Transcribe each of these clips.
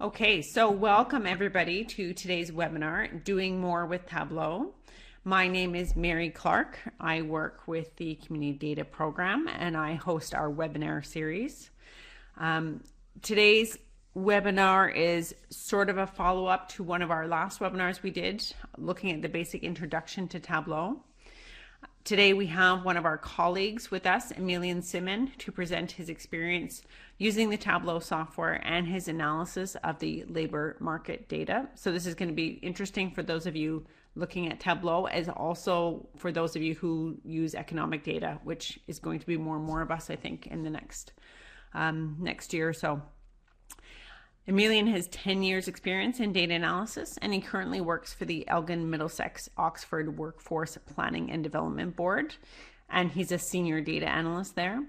Okay, so welcome everybody to today's webinar, Doing More with Tableau. My name is Mary Clark. I work with the Community Data Program and I host our webinar series. Today's webinar is sort of a follow-up to one of our last webinars we did, looking at the basic introduction to Tableau. Today we have one of our colleagues with us, Emilian Simon, to present his experience using the Tableau software and his analysis of the labor market data. So this is going to be interesting for those of you looking at Tableau, as also for those of you who use economic data, which is going to be more and more of us, I think, in the next year or so. Emilian has 10 years experience in data analysis, and he currently works for the Elgin Middlesex Oxford Workforce Planning and Development Board, and he's a senior data analyst there.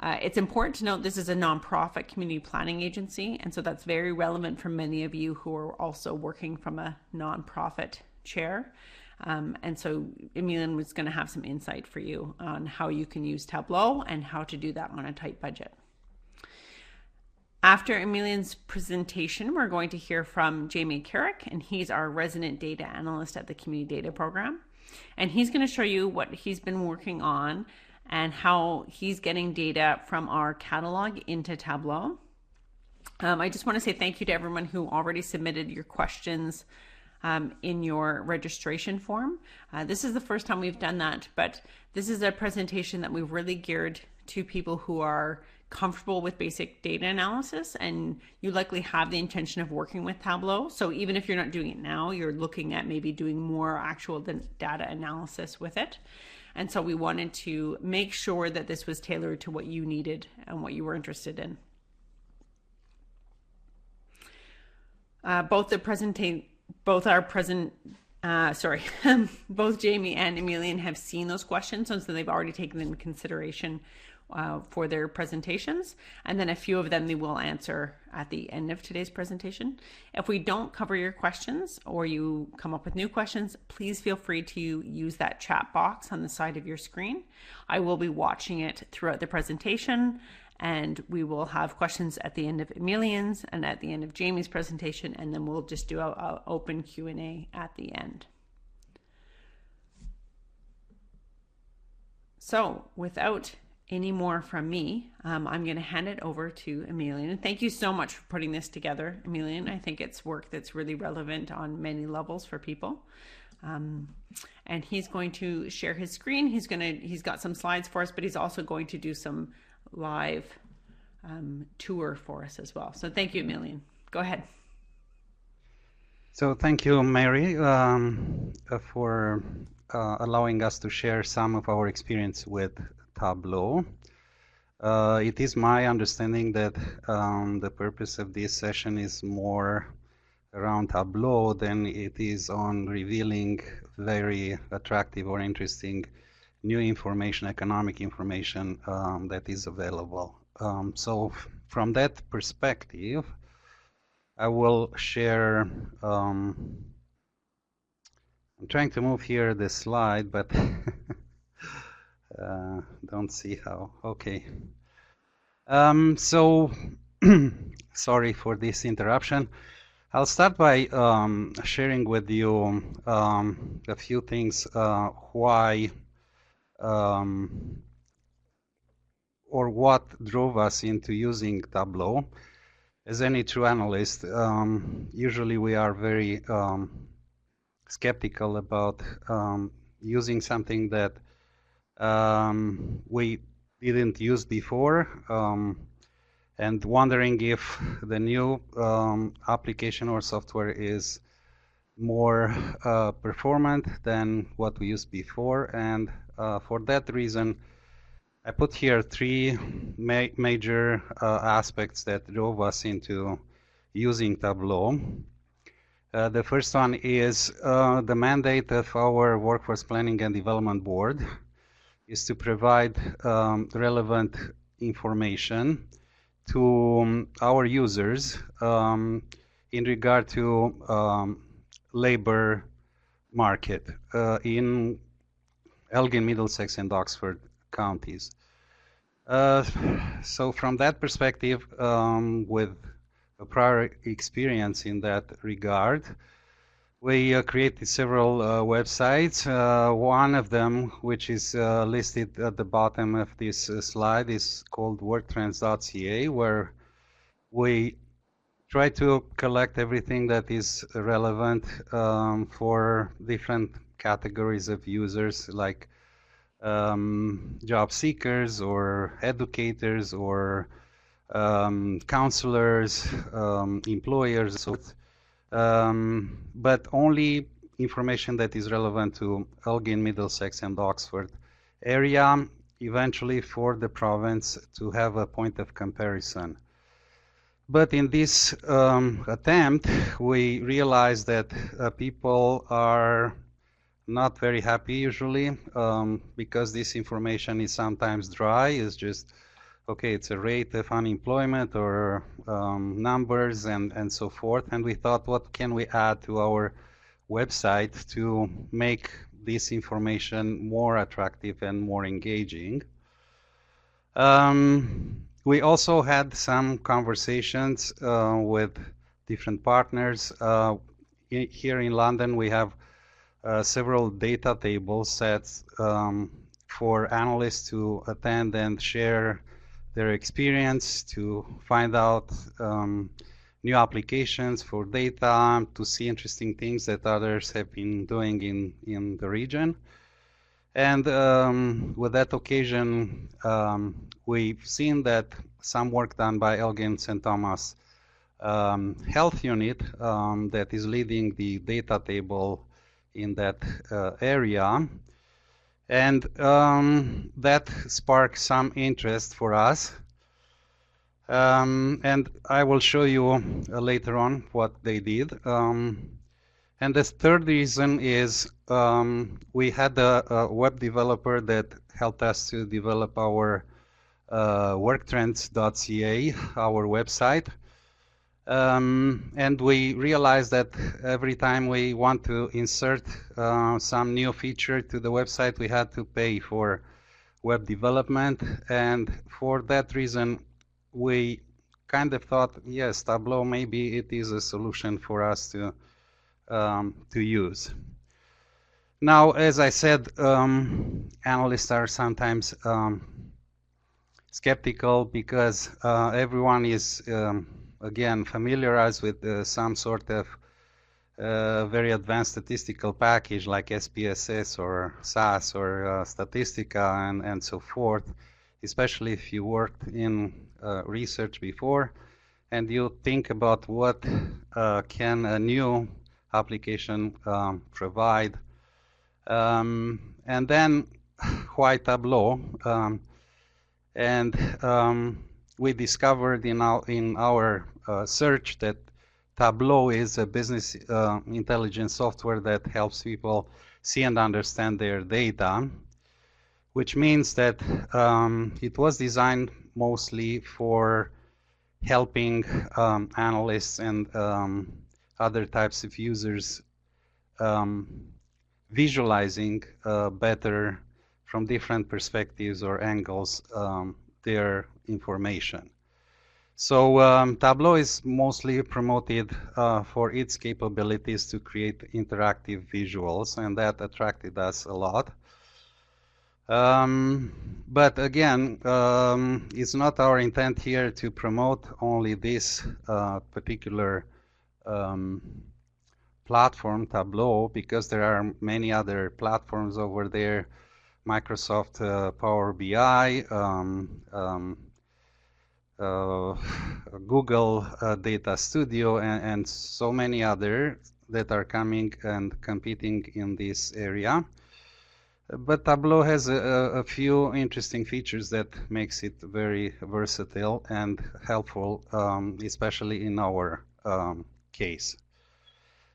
It's important to note this is a nonprofit community planning agency, and so that's very relevant for many of you who are also working from a nonprofit chair. And so Emilian was going to have some insight for you on how you can use Tableau and how to do that on a tight budget. After Emilian's presentation, we're going to hear from Jamie Carrick, and he's our resident data analyst at the Community Data Program. And he's going to show you what he's been working on and how he's getting data from our catalog into Tableau. I just want to say thank you to everyone who already submitted your questions in your registration form. This is the first time we've done that, but this is a presentation that we've really geared to people who are comfortable with basic data analysis, and you likely have the intention of working with Tableau. So even if you're not doing it now, you're looking at maybe doing more actual data analysis with it. And so we wanted to make sure that this was tailored to what you needed and what you were interested in. Both Jamie and Emilian have seen those questions, so they've already taken them into consideration for their presentations, and then a few of them they will answer at the end of today's presentation. If we don't cover your questions or you come up with new questions, please feel free to use that chat box on the side of your screen. I will be watching it throughout the presentation, and we will have questions at the end of Emilian's and at the end of Jamie's presentation, and then we'll just do an open Q&A at the end. So without any more from me, I'm going to hand it over to Emilian. And thank you so much for putting this together, Emilian. I think it's work that's really relevant on many levels for people. And he's going to share his screen. He's got some slides for us, but he's also going to do some live tour for us as well. So thank you, Emilian. Go ahead. So thank you, Mary, for allowing us to share some of our experience with Tableau. It is my understanding that the purpose of this session is more around Tableau than it is on revealing very attractive or interesting new information, economic information that is available. So from that perspective, I will share, I'm trying to move here the slide, but don't see how. Okay. So sorry for this interruption. I'll start by sharing with you a few things why or what drove us into using Tableau. As any true analyst, usually we are very skeptical about using something that we didn't use before, and wondering if the new application or software is more performant than what we used before. And for that reason, I put here three major aspects that drove us into using Tableau. The first one is the mandate of our Workforce Planning and Development Board is to provide relevant information to our users in regard to labor market in Elgin, Middlesex, and Oxford counties. So from that perspective, with prior experience in that regard. We created several websites. One of them, which is listed at the bottom of this slide, is called worktrends.ca, where we try to collect everything that is relevant for different categories of users, like job seekers or educators or counselors, employers, so but only information that is relevant to Elgin, Middlesex, and Oxford area, eventually for the province to have a point of comparison. But in this attempt, we realized that people are not very happy usually because this information is sometimes dry. It's just, okay, it's a rate of unemployment or numbers and so forth. And we thought, what can we add to our website to make this information more attractive and more engaging? We also had some conversations with different partners. Here in London, we have several data table sets for analysts to attend and share their experience, to find out new applications for data, to see interesting things that others have been doing in the region. And with that occasion, we've seen that some work done by Elgin St. Thomas Health Unit that is leading the data table in that area. And that sparked some interest for us. And I will show you later on what they did. And the third reason is we had a web developer that helped us to develop our worktrends.ca, our website. And we realized that every time we want to insert some new feature to the website, we had to pay for web development. And for that reason, we kind of thought, yes, Tableau, maybe it is a solution for us to use. Now, as I said, analysts are sometimes skeptical because everyone is, again, familiarized with some sort of very advanced statistical package like SPSS or SAS or Statistica and so forth, especially if you worked in research before and you think about what can a new application provide. And then why Tableau? We discovered in our search that Tableau is a business intelligence software that helps people see and understand their data, which means that it was designed mostly for helping analysts and other types of users visualizing better from different perspectives or angles their information. So Tableau is mostly promoted for its capabilities to create interactive visuals, and that attracted us a lot. But again, it's not our intent here to promote only this particular platform, Tableau, because there are many other platforms over there, Microsoft Power BI, Google Data Studio, and so many others that are coming and competing in this area. But Tableau has a few interesting features that makes it very versatile and helpful, especially in our case.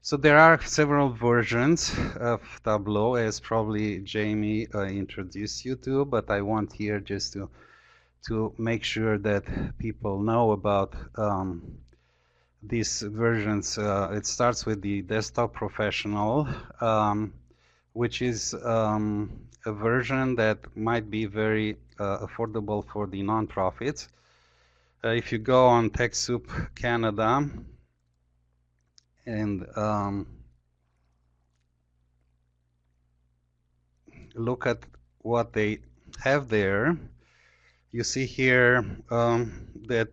So there are several versions of Tableau, as probably Jamie introduced you to, but I want here just to make sure that people know about these versions. It starts with the Desktop Professional, which is a version that might be very affordable for the nonprofits. If you go on TechSoup Canada and look at what they have there, you see here that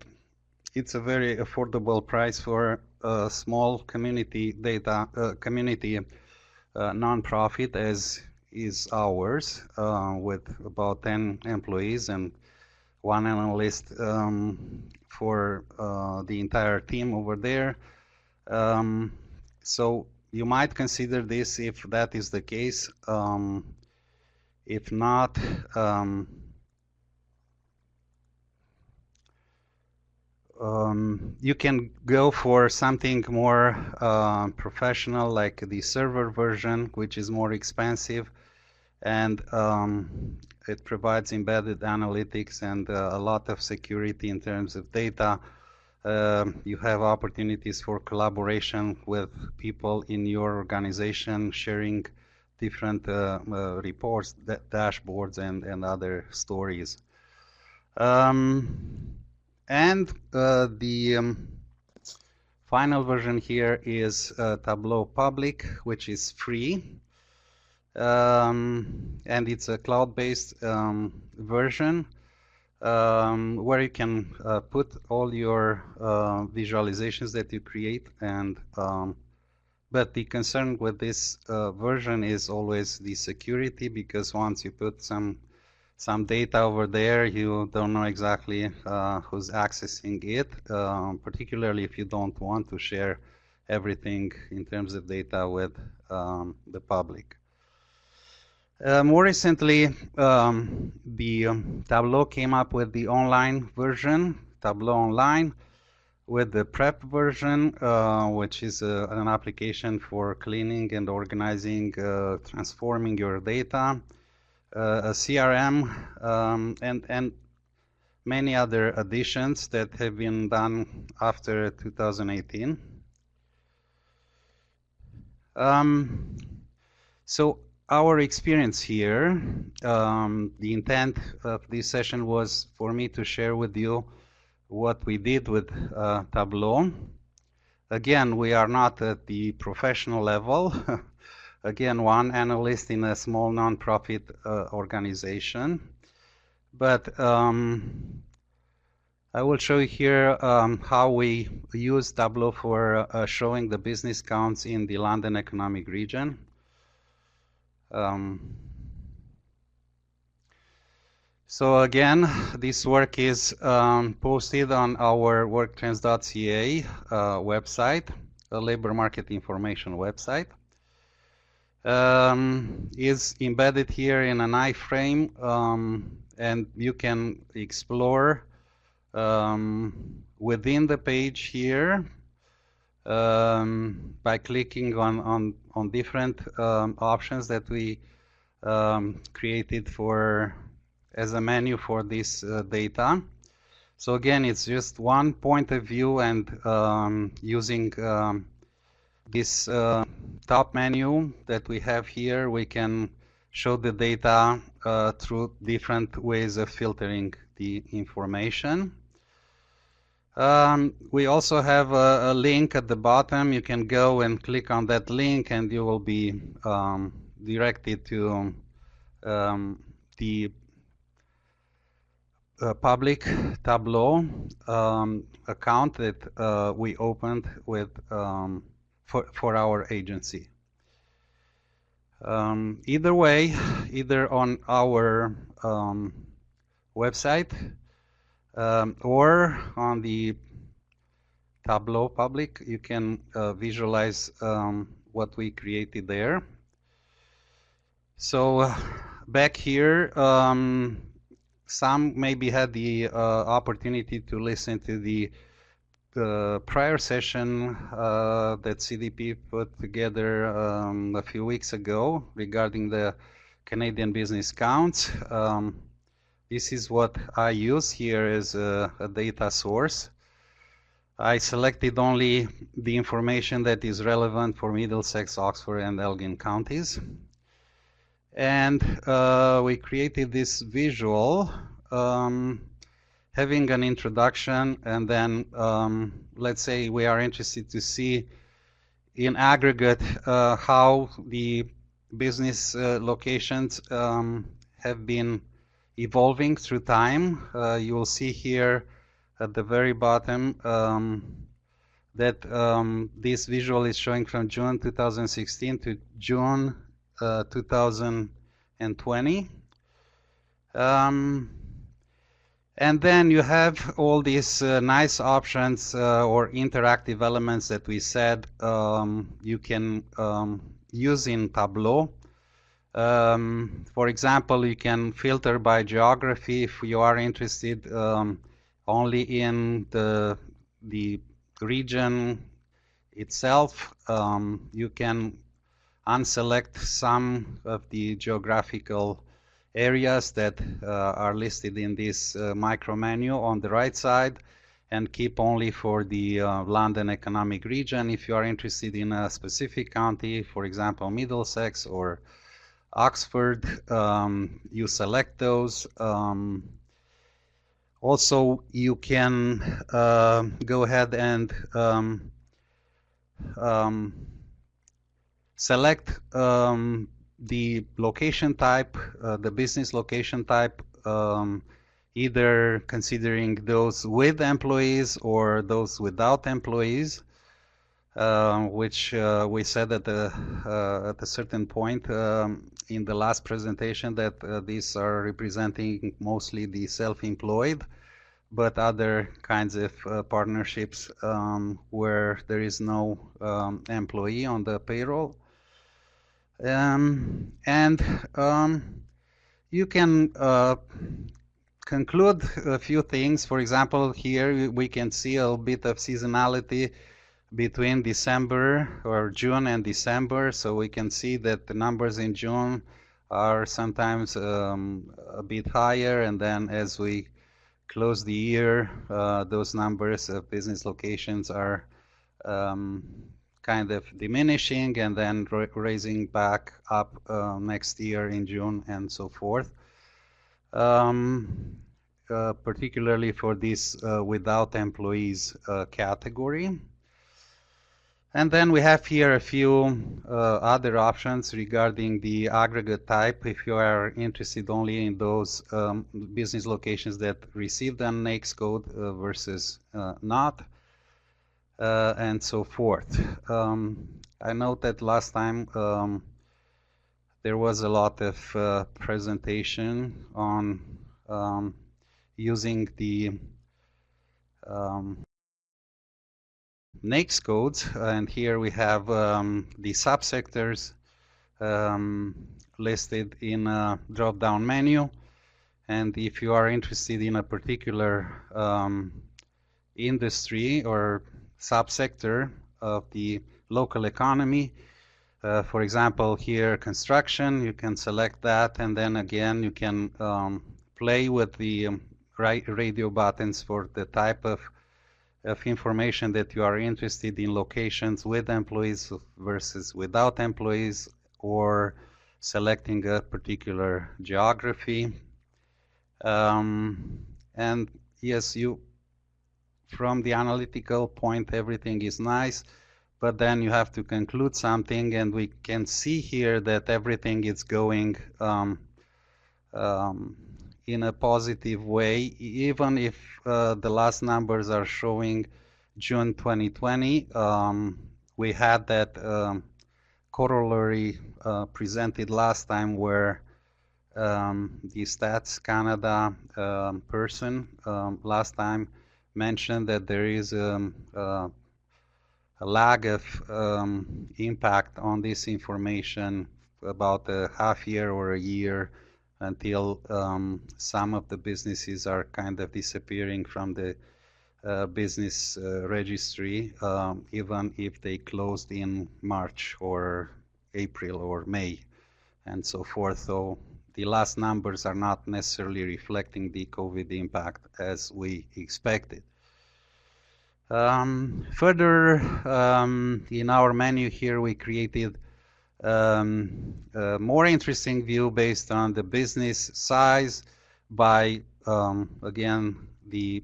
it's a very affordable price for a small community data community nonprofit as is ours, with about 10 employees and one analyst for the entire team over there. So you might consider this if that is the case. If not, you can go for something more professional, like the server version, which is more expensive, and it provides embedded analytics and a lot of security in terms of data. You have opportunities for collaboration with people in your organization, sharing different reports, dashboards, and other stories. And the final version here is Tableau Public, which is free. And it's a cloud-based version where you can put all your visualizations that you create. And but the concern with this version is always the security, because once you put some data over there, you don't know exactly who's accessing it, particularly if you don't want to share everything in terms of data with the public. More recently, the Tableau came up with the online version, Tableau Online, with the Prep version, which is an application for cleaning and organizing, transforming your data, a CRM, and many other additions that have been done after 2018. So our experience here, the intent of this session was for me to share with you what we did with Tableau. Again, we are not at the professional level. Again, one analyst in a small nonprofit organization. But I will show you here how we use Tableau for showing the business counts in the London Economic Region. So again, this work is posted on our worktrends.ca website, a labor market information website. Is embedded here in an iframe, and you can explore within the page here by clicking on different options that we created for as a menu for this data. So again, it's just one point of view, and using this top menu that we have here, we can show the data through different ways of filtering the information. We also have a link at the bottom. You can go and click on that link, and you will be directed to the public Tableau account that we opened with for our agency. Either way, either on our website or on the Tableau public, you can visualize what we created there. So back here, some maybe had the opportunity to listen to the prior session that CDP put together a few weeks ago regarding the Canadian business counts. This is what I use here as a data source. I selected only the information that is relevant for Middlesex, Oxford, and Elgin counties. And we created this visual. having an introduction, and then let's say we are interested to see in aggregate how the business locations have been evolving through time. You will see here at the very bottom that this visual is showing from June 2016 to June 2020. And then you have all these nice options or interactive elements that we said you can use in Tableau. For example, you can filter by geography if you are interested only in the region itself. You can unselect some of the geographical areas that are listed in this micro menu on the right side, and keep only for the London economic region. If you are interested in a specific county, for example Middlesex or Oxford, you select those. Also, you can go ahead and select the location type, the business location type, either considering those with employees or those without employees, which we said at a certain point in the last presentation that these are representing mostly the self-employed, but other kinds of partnerships where there is no employee on the payroll. You can conclude a few things. For example, here we can see a bit of seasonality between December or June and December. So we can see that the numbers in June are sometimes a bit higher, and then as we close the year, those numbers of business locations are kind of diminishing and then raising back up next year in June and so forth. Particularly for this without employees category. And then we have here a few other options regarding the aggregate type, if you are interested only in those business locations that received an NAICS code versus not. And so forth. I note that last time there was a lot of presentation on using the NAICS codes, and here we have the subsectors listed in a drop-down menu. And if you are interested in a particular industry or subsector of the local economy, for example here construction, you can select that, and then again you can play with the radio buttons for the type of information that you are interested in, locations with employees versus without employees, or selecting a particular geography. And yes, from the analytical point everything is nice, but then you have to conclude something, and we can see here that everything is going in a positive way, even if the last numbers are showing June 2020. We had that corollary presented last time where the Stats Canada person last time mentioned that there is a lag of impact on this information about a half year or a year until some of the businesses are kind of disappearing from the business registry, even if they closed in March or April or May and so forth. So the last numbers are not necessarily reflecting the COVID impact as we expected. Further, in our menu here, we created a more interesting view based on the business size by, again, the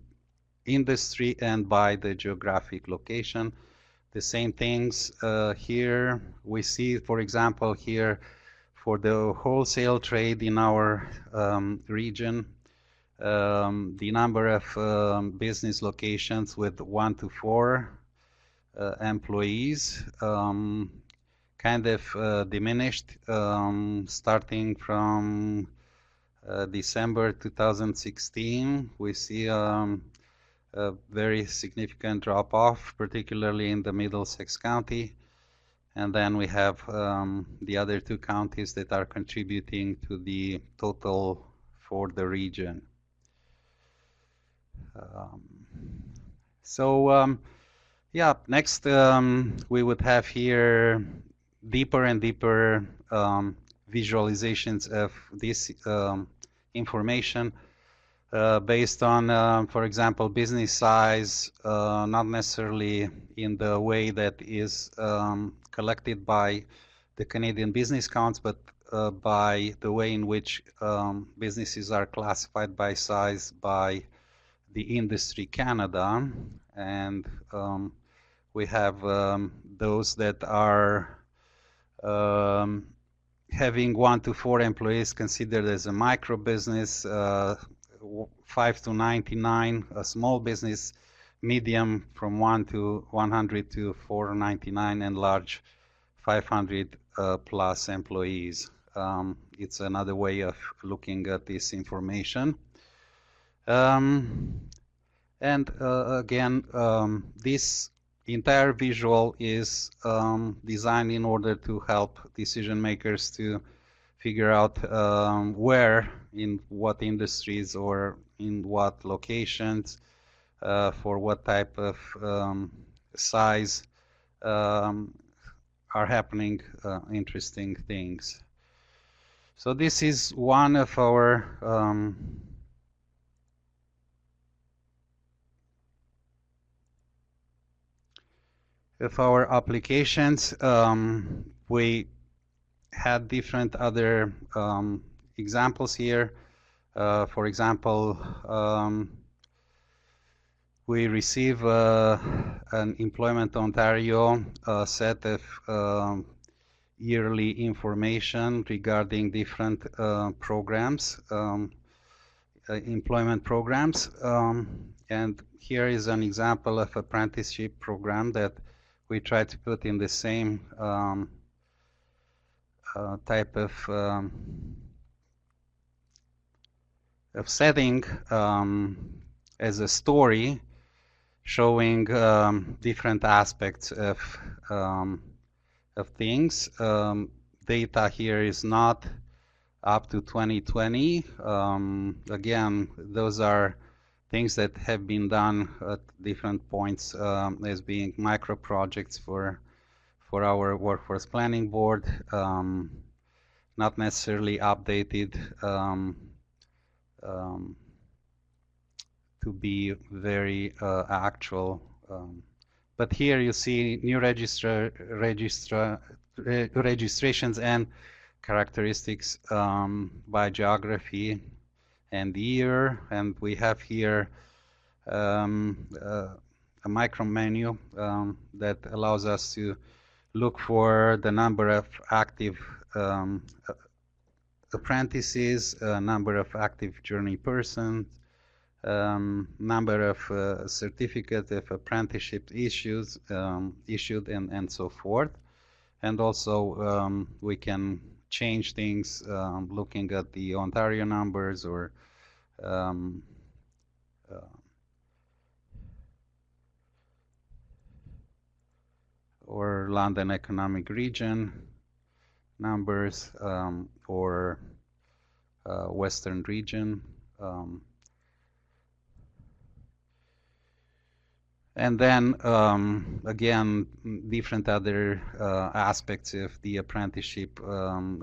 industry and by the geographic location. The same things here. We see, for example, here for the wholesale trade in our region, the number of business locations with 1 to 4 employees kind of diminished starting from December 2016. We see a very significant drop-off, particularly in the Middlesex County. And then we have the other 2 counties that are contributing to the total for the region. Yeah, next we would have here deeper and deeper visualizations of this information based on, for example, business size, not necessarily in the way that is collected by the Canadian Business Counts, but by the way in which businesses are classified by size by the Industry Canada. And we have those that are having 1 to 4 employees considered as a micro business, 5 to 99 a small business, medium from 100 to 499, and large 500 plus employees. It's another way of looking at this information. And again, this entire visual is designed in order to help decision makers to figure out where, in what industries or in what locations, for what type of size are happening interesting things. So this is one of our applications. We had different other examples here. For example, we receive an Employment Ontario set of yearly information regarding different programs, employment programs. And here is an example of apprenticeship program that we try to put in the same type of setting as a story, showing different aspects of things. Data here is not up to 2020. Again, those are things that have been done at different points as being micro projects for our workforce planning board, not necessarily updated to be very actual. But here you see new registrations and characteristics by geography and year, and we have here a micro menu that allows us to look for the number of active apprentices, number of active journey persons, number of certificates of apprenticeship issued and so forth. And also we can change things looking at the Ontario numbers or London Economic Region numbers or Western Region. And then again, different other aspects of the apprenticeship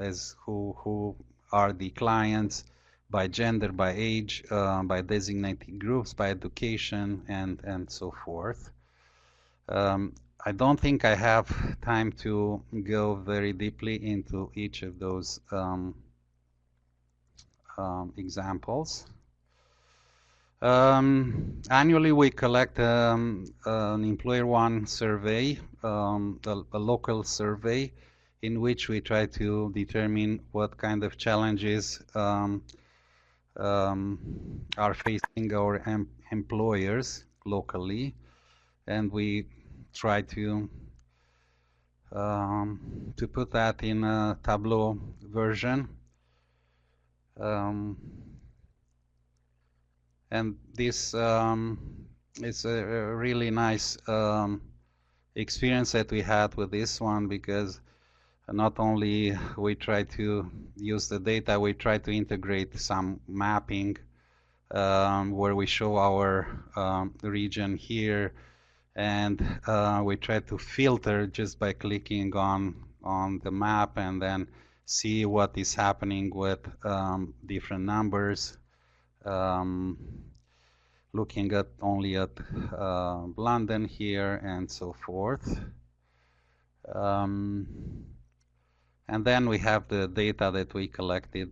as who are the clients by gender, by age, by designated groups, by education, and so forth. I don't think I have time to go very deeply into each of those examples. Annually, we collect an employer one survey, a local survey, in which we try to determine what kind of challenges are facing our employers locally, and we try to put that in a Tableau version. And this is a really nice experience that we had with this one, because not only we try to use the data, we try to integrate some mapping where we show our region here, and we try to filter just by clicking on the map and then see what is happening with different numbers. Looking at only at London here and so forth. And then we have the data that we collected,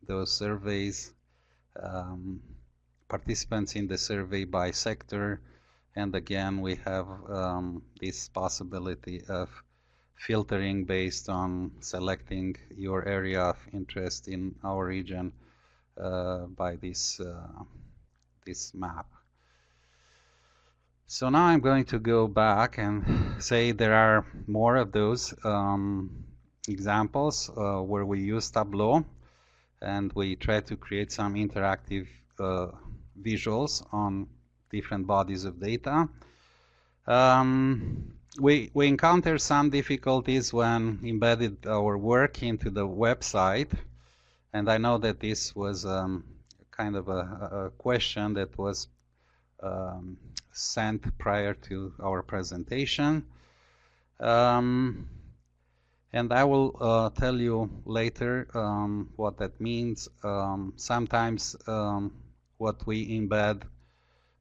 those surveys, participants in the survey by sector, and again we have this possibility of filtering based on selecting your area of interest in our region by this map. So now I'm going to go back and say there are more of those examples where we use Tableau, and we try to create some interactive visuals on different bodies of data. We encounter some difficulties when embedded our work into the website, and I know that this was kind of a question that was sent prior to our presentation. And I will tell you later what that means. Sometimes what we embed,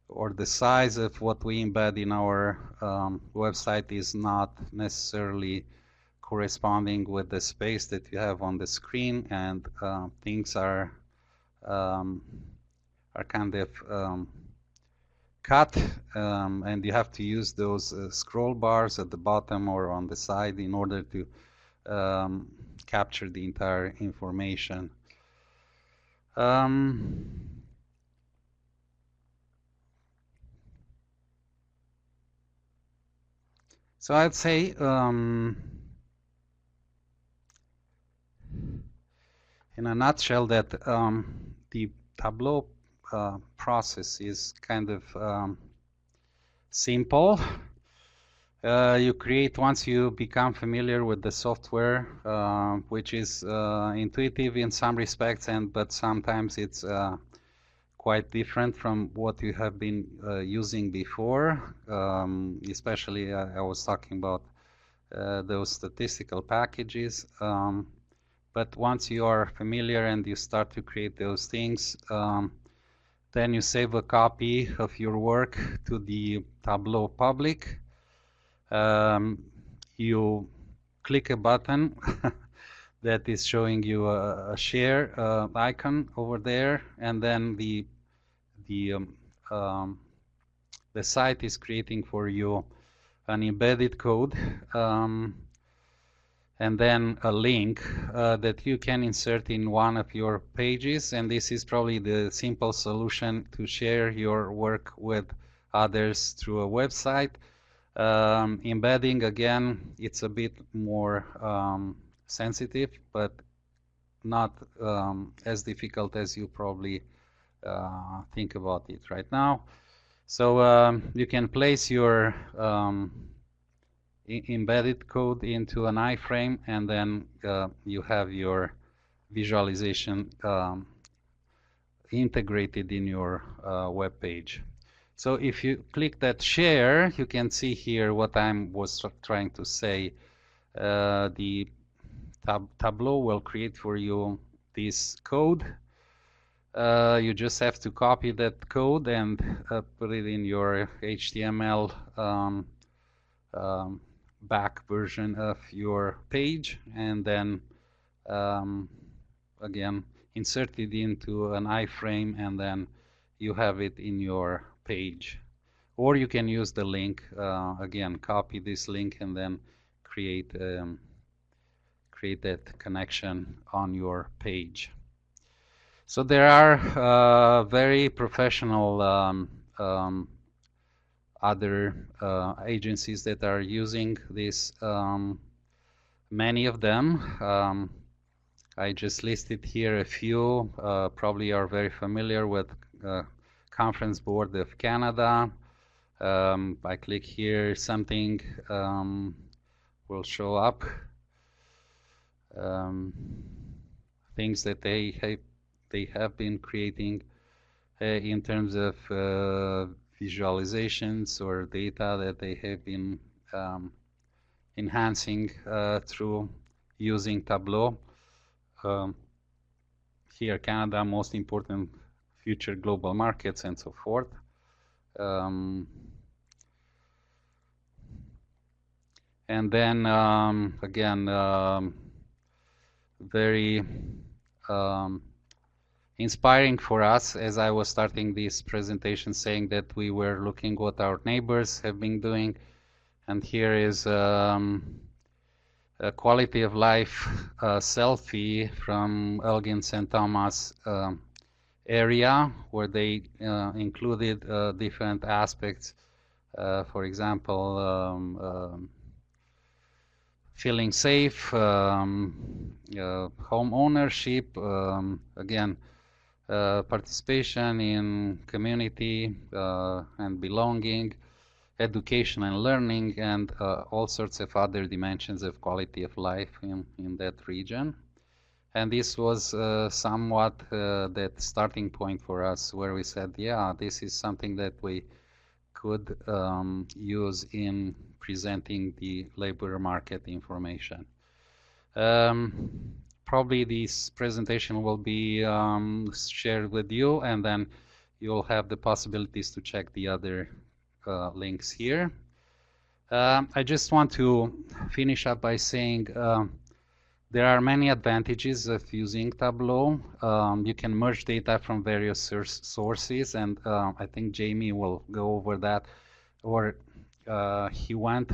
or the size of what we embed in our website, is not necessarily corresponding with the space that you have on the screen, and things are kind of cut, and you have to use those scroll bars at the bottom or on the side in order to capture the entire information. So I'd say in a nutshell that the Tableau process is kind of simple. You create, once you become familiar with the software, which is intuitive in some respects, but sometimes it's quite different from what you have been using before. Especially I was talking about those statistical packages. But once you are familiar and you start to create those things, then you save a copy of your work to the Tableau public. You click a button that is showing you a share icon over there, and then the site is creating for you an embedded code, and then a link that you can insert in one of your pages, and this is probably the simple solution to share your work with others through a website. Embedding, again, it's a bit more sensitive, but not as difficult as you probably think about it right now. So you can place your embedded code into an iframe, and then you have your visualization integrated in your web page. So if you click that share, you can see here what I was trying to say. The Tableau will create for you this code. You just have to copy that code and put it in your HTML back version of your page, and then again insert it into an iframe, and then you have it in your page. Or you can use the link, again, copy this link and then create that connection on your page. So there are very professional other agencies that are using this, many of them. I just listed here a few. Probably are very familiar with Conference Board of Canada. I click here, something will show up. Things that they have been creating in terms of visualizations or data that they have been enhancing through using Tableau. Here, Canada, most important future global markets, and so forth. And then again, very inspiring for us, as I was starting this presentation saying that we were looking what our neighbors have been doing, and here is a quality of life selfie from Elgin St. Thomas area, where they included different aspects, for example, feeling safe, home ownership, again, participation in community and belonging, education and learning, and all sorts of other dimensions of quality of life in that region. And this was somewhat that starting point for us, where we said, yeah, this is something that we could use in presenting the labor market information. Probably this presentation will be shared with you, and then you'll have the possibilities to check the other links here. I just want to finish up by saying there are many advantages of using Tableau. You can merge data from various sources, and I think Jamie will go over that, or he went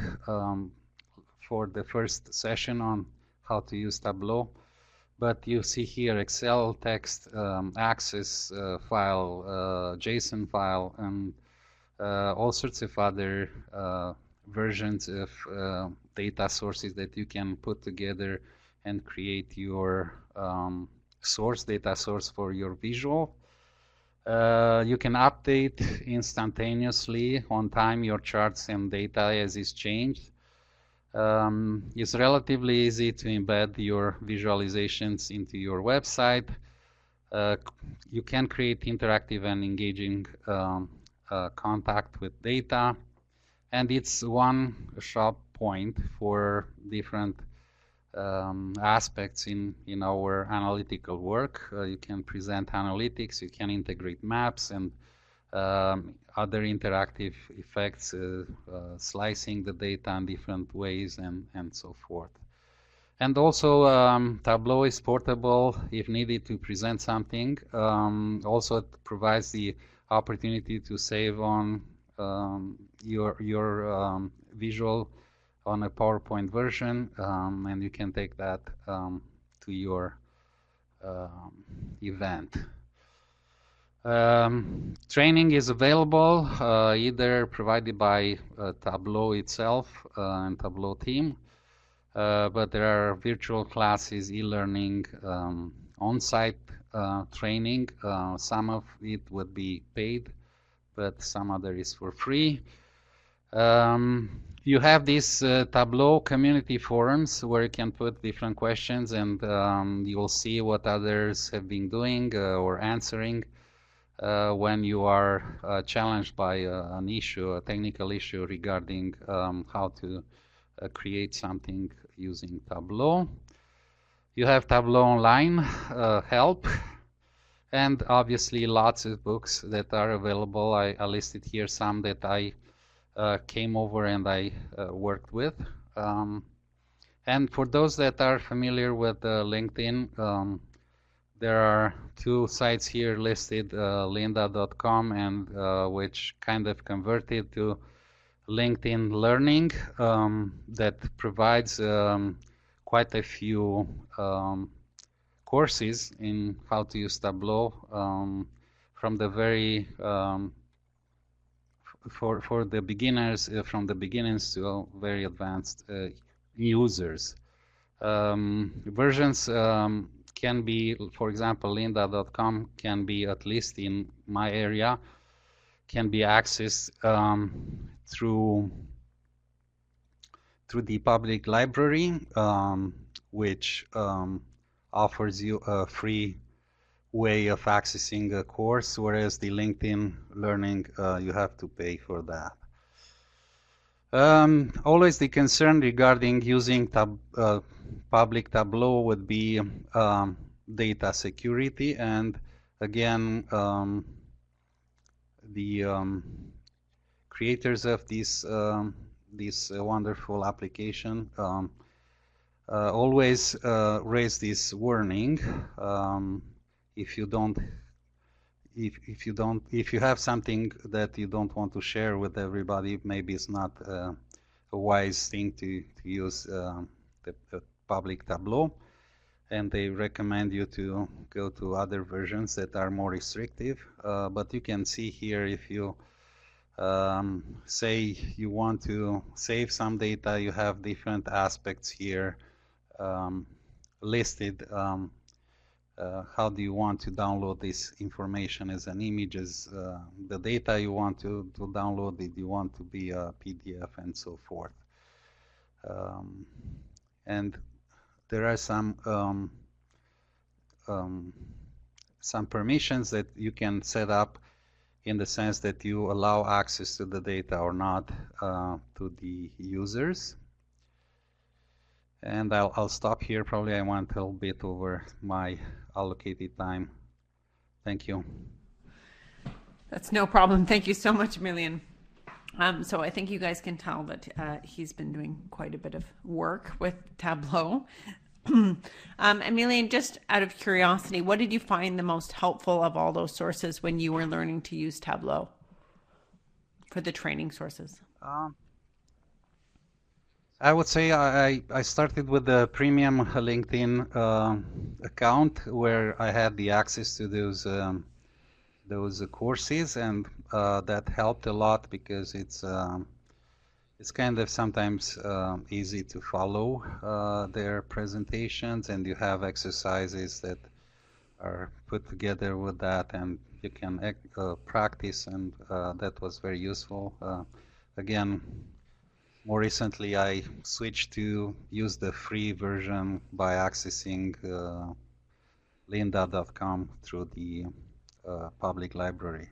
for the first session on how to use Tableau. But you see here Excel, text, Access file, JSON file, and all sorts of other versions of data sources that you can put together and create your data source for your visual. You can update instantaneously on time your charts and data as is changed. It's relatively easy to embed your visualizations into your website. You can create interactive and engaging contact with data, and it's one shop point for different aspects in our analytical work. You can present analytics, you can integrate maps and other interactive effects, slicing the data in different ways, and so forth. And also Tableau is portable if needed to present something. Also it provides the opportunity to save on your visual on a PowerPoint version, and you can take that to your event. Training is available either provided by Tableau itself and Tableau team, but there are virtual classes, e-learning, on-site training. Some of it would be paid, but some other is for free. You have these Tableau community forums where you can put different questions, and you will see what others have been doing or answering when you are challenged by an issue, a technical issue regarding how to create something using Tableau. You have Tableau Online help, and obviously lots of books that are available. I listed here some that I came over and I worked with. And for those that are familiar with LinkedIn, There are two sites here listed, lynda.com and which kind of converted to LinkedIn Learning, that provides quite a few courses in how to use Tableau, from the very for the beginners, from the beginnings to very advanced users. Versions can be, for example, lynda.com can be, at least in my area, can be accessed through the public library, which offers you a free way of accessing a course, whereas the LinkedIn Learning, you have to pay for that. Always the concern regarding using public Tableau would be data security, and again, the creators of this wonderful application always raise this warning. If you have something that you don't want to share with everybody, maybe it's not a wise thing to use the public Tableau, and they recommend you to go to other versions that are more restrictive. But you can see here, if you say you want to save some data, you have different aspects here listed. How do you want to download this information as an image, as the data you want to download, did you want to be a PDF, and so forth. And there are some permissions that you can set up, in the sense that you allow access to the data or not to the users. And I'll stop here. Probably I went a little bit over my allocated time. Thank you. That's no problem. Thank you so much, Emilian. So I think you guys can tell that he's been doing quite a bit of work with Tableau. Emilian, just out of curiosity, what did you find the most helpful of all those sources when you were learning to use Tableau for the training sources? I would say I started with the premium LinkedIn account, where I had the access to those courses, and that helped a lot, because it's kind of sometimes easy to follow their presentations, and you have exercises that are put together with that, and you can practice, and that was very useful. Again, more recently, I switched to use the free version by accessing lynda.com through the public library.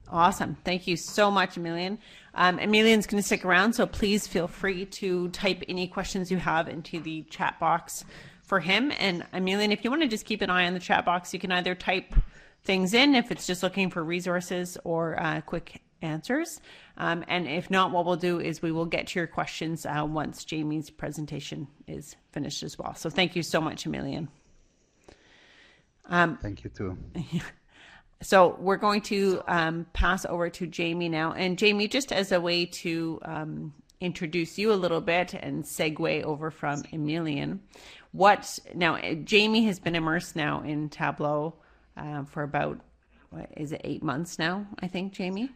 Awesome. Thank you so much, Emilian. Emilian's going to stick around, so please feel free to type any questions you have into the chat box for him. And Emilian, if you want to just keep an eye on the chat box, you can either type things in if it's just looking for resources or quick answers. And if not, what we'll do is we will get to your questions once Jamie's presentation is finished as well. So thank you so much, Emilian. Thank you too. So we're going to pass over to Jamie now. And Jamie, just as a way to introduce you a little bit and segue over from Emilian, now Jamie has been immersed now in Tableau for about, what is it, 8 months now, I think, Jamie?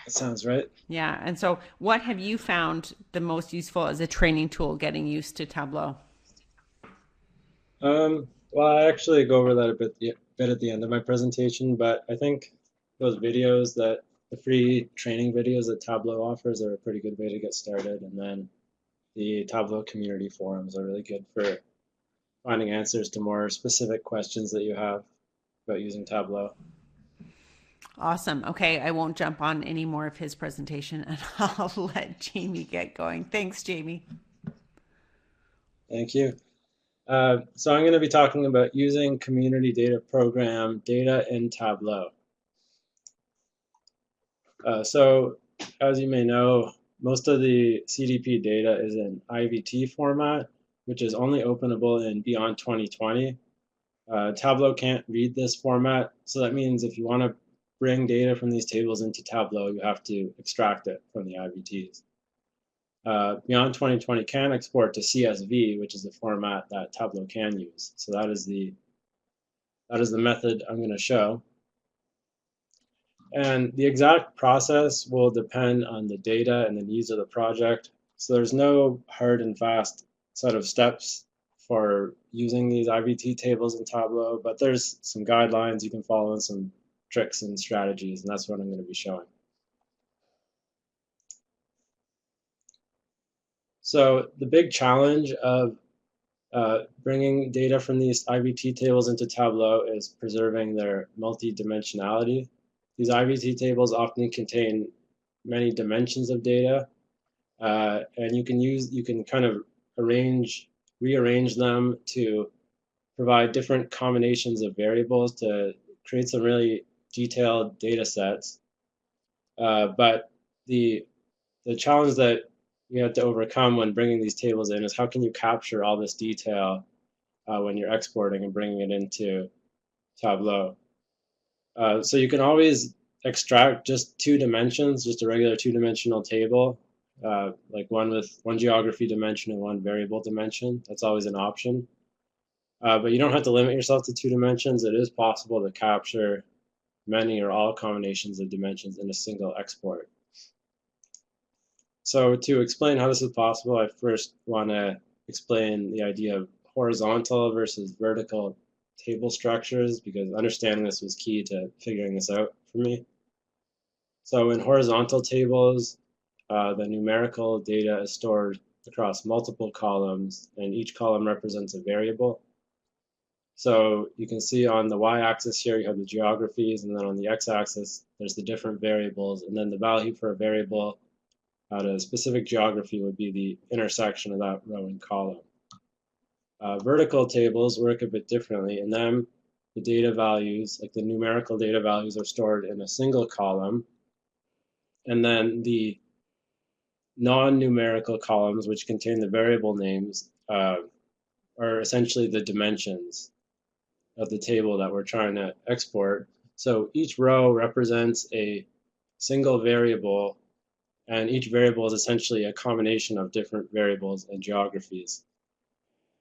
That sounds right. Yeah. And so what have you found the most useful as a training tool getting used to Tableau? Well, I actually go over that a bit at the end of my presentation, but I think those videos, the free training videos that Tableau offers, are a pretty good way to get started. And then the Tableau community forums are really good for finding answers to more specific questions that you have about using Tableau. Awesome. Okay, I won't jump on any more of his presentation, and I'll let Jamie get going. Thanks, Jamie. Thank you. So I'm going to be talking about using community data program data in Tableau. So as you may know, most of the CDP data is in IVT format, which is only openable in Beyond 2020. Tableau can't read this format, so that means if you want to bring data from these tables into Tableau, you have to extract it from the IVTs. Beyond 2020 can export to CSV, which is the format that Tableau can use. So that is the method I'm going to show. And the exact process will depend on the data and the needs of the project. So there's no hard and fast set of steps for using these IVT tables in Tableau, but there's some guidelines you can follow and some tricks and strategies, and that's what I'm going to be showing. So the big challenge of bringing data from these IVT tables into Tableau is preserving their multidimensionality. These IVT tables often contain many dimensions of data, and you can kind of rearrange them to provide different combinations of variables to create some really detailed data sets. But the challenge that we have to overcome when bringing these tables in is how can you capture all this detail when you're exporting and bringing it into Tableau. So you can always extract just 2 dimensions, just a regular 2-dimensional table, like one with one geography dimension and one variable dimension. That's always an option. But you don't have to limit yourself to 2 dimensions. It is possible to capture many or all combinations of dimensions in a single export. So to explain how this is possible, I first want to explain the idea of horizontal versus vertical table structures, because understanding this was key to figuring this out for me. So in horizontal tables, the numerical data is stored across multiple columns, and each column represents a variable. So you can see on the y-axis here, you have the geographies, and then on the x-axis, there's the different variables, and then the value for a variable at a specific geography would be the intersection of that row and column. Vertical tables work a bit differently. In them, the data values, like the numerical data values, are stored in a single column, and then the non-numerical columns, which contain the variable names, are essentially the dimensions of the table that we're trying to export. So each row represents a single variable, and each variable is essentially a combination of different variables and geographies.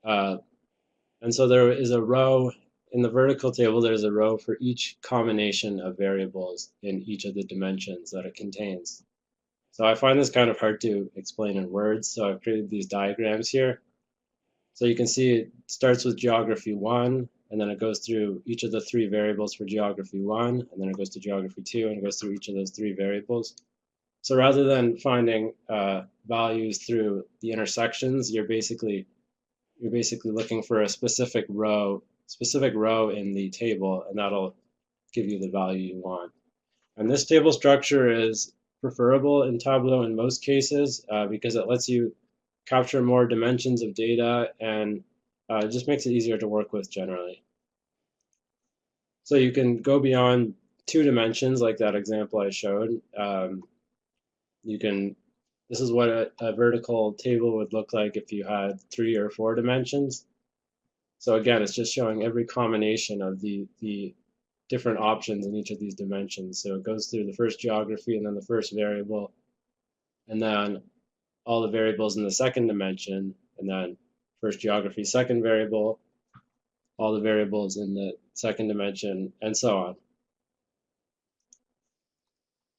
And so there is a row in the vertical table, there's a row for each combination of variables in each of the dimensions that it contains. So I find this kind of hard to explain in words, so I've created these diagrams here. So you can see it starts with geography 1, and then it goes through each of the 3 variables for geography 1, and then it goes to geography 2, and it goes through each of those 3 variables. So rather than finding values through the intersections, you're basically looking for a specific row in the table, and that'll give you the value you want. And this table structure is preferable in Tableau in most cases because it lets you capture more dimensions of data, and it just makes it easier to work with generally. So you can go beyond 2 dimensions like that example I showed. This is what a vertical table would look like if you had 3 or 4 dimensions. So again, it's just showing every combination of the different options in each of these dimensions. So it goes through the first geography and then the first variable, and then all the variables in the second dimension, and then first geography, second variable, all the variables in the second dimension, and so on.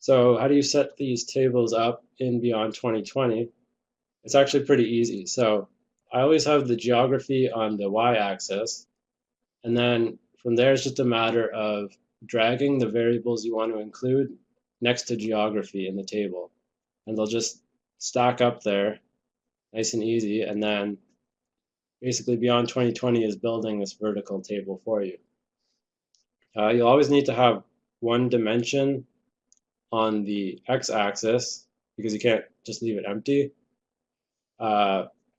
So how do you set these tables up in Beyond 2020? It's actually pretty easy. So I always have the geography on the y-axis, and then from there it's just a matter of dragging the variables you want to include next to geography in the table, and they'll just stack up there nice and easy. And then basically Beyond 2020 is building this vertical table for you. You'll always need to have one dimension on the x-axis because you can't just leave it empty.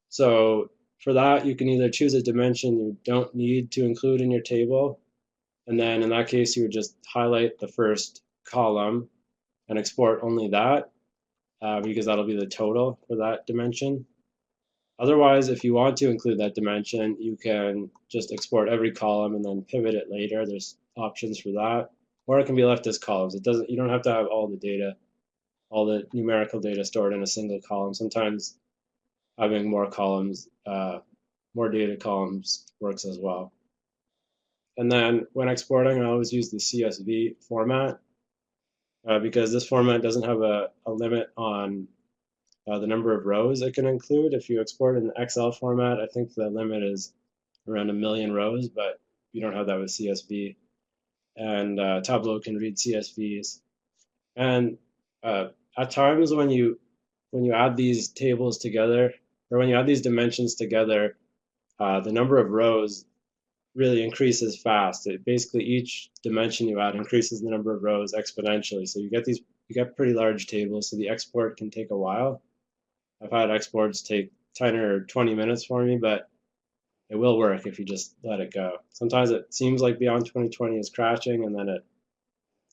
So for that, you can either choose a dimension you don't need to include in your table, and then in that case you would just highlight the first column and export only that because that'll be the total for that dimension. Otherwise, if you want to include that dimension, you can just export every column and then pivot it later. There's options for that. Or it can be left as columns. You don't have to have all the data, all the numerical data stored in a single column. Sometimes having more columns, more data columns works as well. And then when exporting, I always use the CSV format because this format doesn't have a limit on the number of rows it can include. If you export in the Excel format, I think the limit is around 1 million rows, but you don't have that with CSV. And Tableau can read CSVs. And at times when you add these tables together, or when you add these dimensions together, the number of rows really increases fast. Basically, each dimension you add increases the number of rows exponentially. So you get pretty large tables, so the export can take a while. I've had exports take 10 or 20 minutes for me, but it will work if you just let it go. Sometimes it seems like Beyond 2020 is crashing, and then it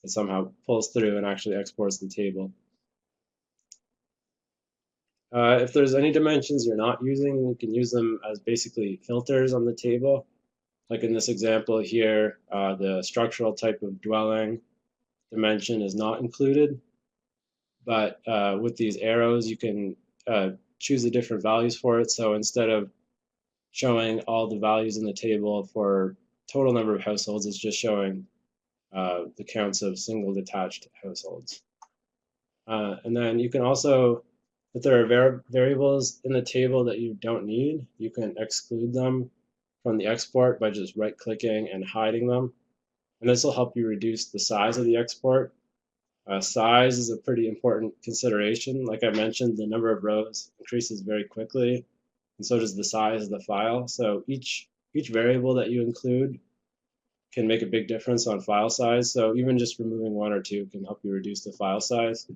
somehow pulls through and actually exports the table. If there's any dimensions you're not using, you can use them as basically filters on the table. Like in this example here, the structural type of dwelling dimension is not included, but with these arrows, you can choose the different values for it. So instead of showing all the values in the table for total number of households, it's just showing the counts of single detached households. And then you can also, if there are variables in the table that you don't need, you can exclude them from the export by just right-clicking and hiding them. And this will help you reduce the size of the export. Size is a pretty important consideration. Like I mentioned, the number of rows increases very quickly, and so does the size of the file. So each variable that you include can make a big difference on file size. So even just removing one or two can help you reduce the file size.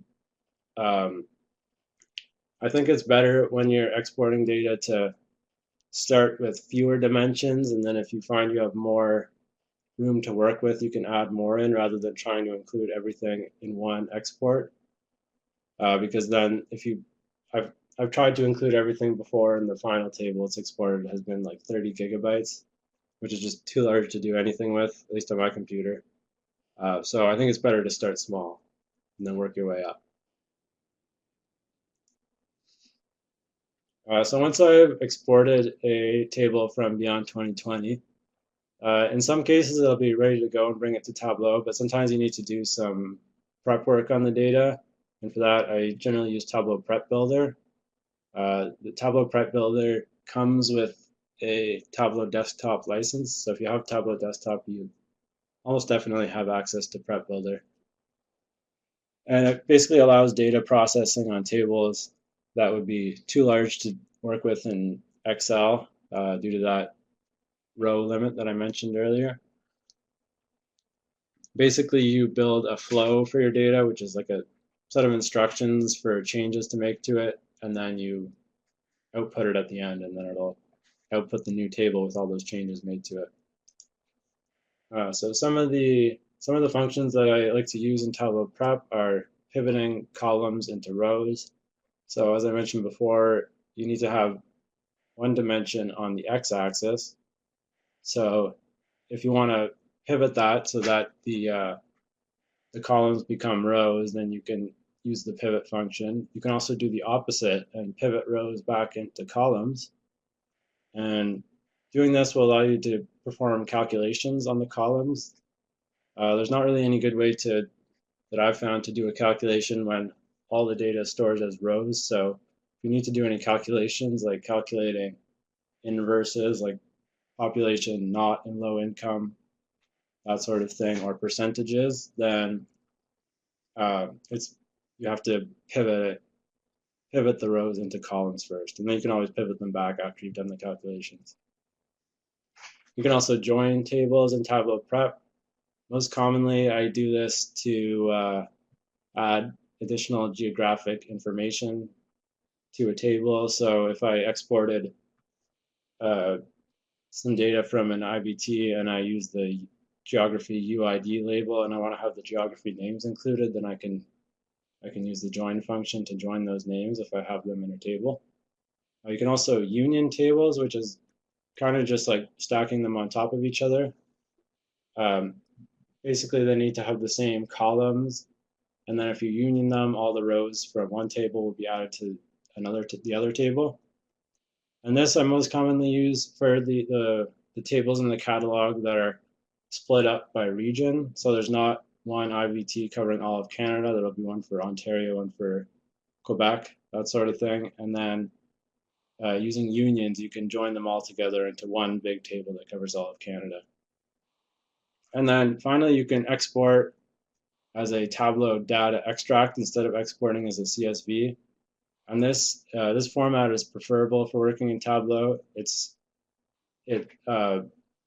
I think it's better when you're exporting data to start with fewer dimensions, and then if you find you have more room to work with, you can add more in rather than trying to include everything in one export. Because then I've tried to include everything before, and the final table it's exported has been like 30 gigabytes, which is just too large to do anything with, at least on my computer. So I think it's better to start small and then work your way up. So once I've exported a table from Beyond 2020, in some cases it'll be ready to go and bring it to Tableau, but sometimes you need to do some prep work on the data, and for that I generally use Tableau Prep Builder. The Tableau Prep Builder comes with a Tableau desktop license, so if you have Tableau desktop, you almost definitely have access to Prep Builder. And it basically allows data processing on tables that would be too large to work with in Excel due to that row limit that I mentioned earlier. Basically, you build a flow for your data, which is like a set of instructions for changes to make to it, and then you output it at the end, and then it'll output the new table with all those changes made to it. So some of the functions that I like to use in Tableau Prep are pivoting columns into rows. So as I mentioned before, you need to have one dimension on the x-axis. So if you want to pivot that so that the columns become rows, then you can use the pivot function. You can also do the opposite and pivot rows back into columns. And doing this will allow you to perform calculations on the columns. There's not really any good way that I've found to do a calculation when all the data is stored as rows. So if you need to do any calculations, like calculating inverses, like population not in low income, that sort of thing, or percentages, then you have to pivot the rows into columns first, and then you can always pivot them back after you've done the calculations. You can also join tables in Tableau Prep. Most commonly, I do this to add additional geographic information to a table. So if I exported some data from an IBT and I use the geography UID label and I want to have the geography names included, then I can use the join function to join those names if I have them in a table. You can also union tables, which is kind of just like stacking them on top of each other. Basically, they need to have the same columns, and then if you union them, all the rows from one table will be added to the other table. And this I most commonly use for the tables in the catalog that are split up by region. So there's not one IVT covering all of Canada. There'll be one for Ontario, one for Quebec, that sort of thing. And then using unions, you can join them all together into one big table that covers all of Canada. And then finally, you can export as a Tableau data extract instead of exporting as a CSV. And this format is preferable for working in Tableau.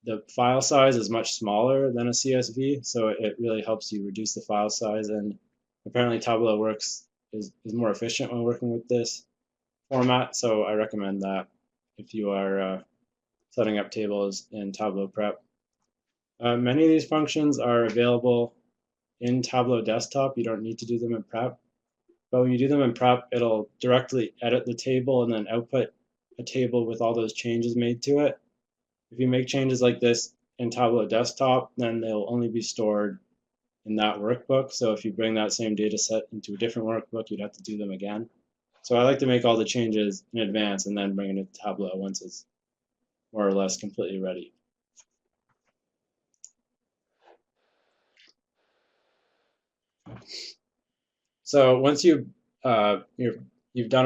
The file size is much smaller than a CSV, so it really helps you reduce the file size. And apparently, Tableau is more efficient when working with this format. So I recommend that if you are setting up tables in Tableau Prep. Many of these functions are available in Tableau Desktop. You don't need to do them in Prep. But when you do them in Prep, it'll directly edit the table and then output a table with all those changes made to it. If you make changes like this in Tableau Desktop, then they'll only be stored in that workbook. So if you bring that same data set into a different workbook, you'd have to do them again. So I like to make all the changes in advance and then bring it to Tableau once it's more or less completely ready. So once you've done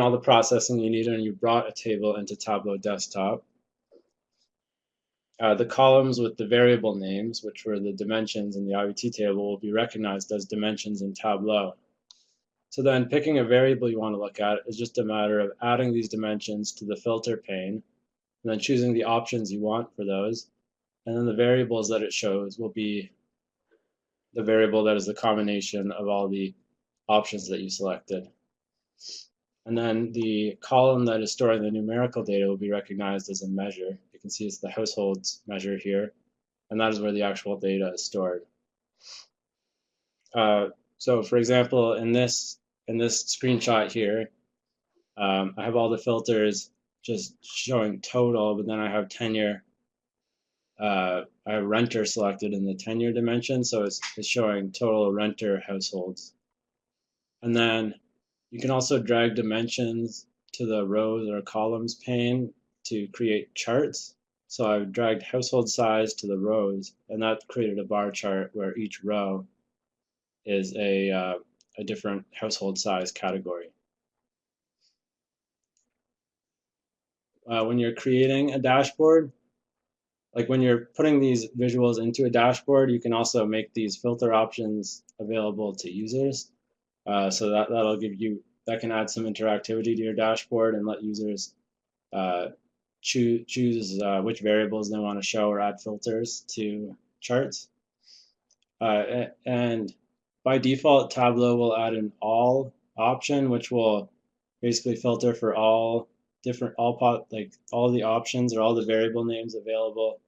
all the processing you need and you've brought a table into Tableau Desktop, the columns with the variable names, which were the dimensions in the IVT table, will be recognized as dimensions in Tableau. So then picking a variable you want to look at is just a matter of adding these dimensions to the filter pane, and then choosing the options you want for those. And then the variables that it shows will be the variable that is the combination of all the options that you selected. And then the column that is storing the numerical data will be recognized as a measure. You can see it's the households measure here, and that is where the actual data is stored. So for example, in this screenshot here, I have all the filters just showing total, but then I have tenure. I have renter selected in the tenure dimension, so it's showing total renter households. And then you can also drag dimensions to the rows or columns pane to create charts. So I've dragged household size to the rows, and that created a bar chart where each row is a different household size category. When you're creating a dashboard, like when you're putting these visuals into a dashboard, you can also make these filter options available to users. So that can add some interactivity to your dashboard and let users choose which variables they want to show or add filters to charts. And by default, Tableau will add an all option, which will basically filter for all the options or all the variable names available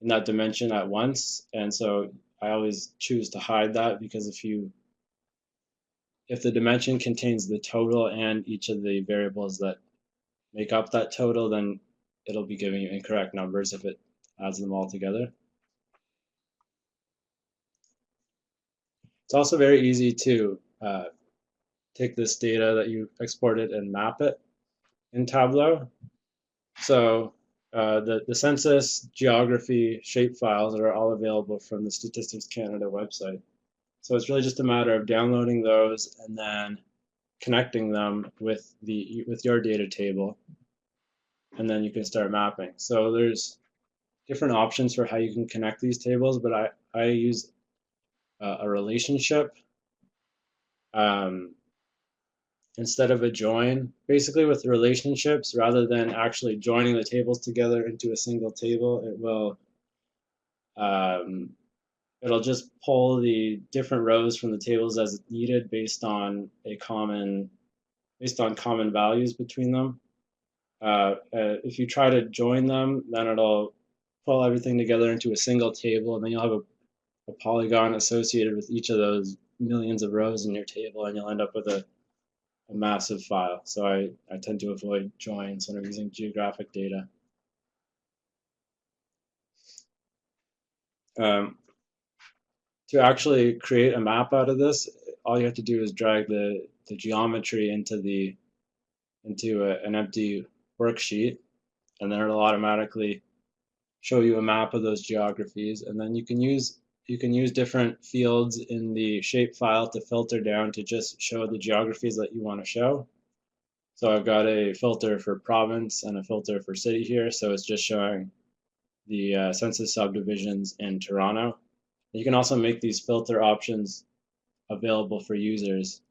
in that dimension at once. And so I always choose to hide that, because if the dimension contains the total and each of the variables that make up that total, then it'll be giving you incorrect numbers if it adds them all together. It's also very easy to take this data that you exported and map it in Tableau. So the census, geography, shape files are all available from the Statistics Canada website. So it's really just a matter of downloading those and then connecting them with your data table, and then you can start mapping. So there's different options for how you can connect these tables, but I use a relationship instead of a join. Basically, with relationships, rather than actually joining the tables together into a single table, it'll just pull the different rows from the tables as needed based on common values between them. If you try to join them, then it'll pull everything together into a single table, and then you'll have a polygon associated with each of those millions of rows in your table, and you'll end up with a massive file. So I tend to avoid joins when I'm using geographic data. To actually create a map out of this, all you have to do is drag the geometry into an empty worksheet, and then it'll automatically show you a map of those geographies. And then you can use different fields in the shape file to filter down to just show the geographies that you want to show. So I've got a filter for province and a filter for city here, so it's just showing the census subdivisions in Toronto. You can also make these filter options available for users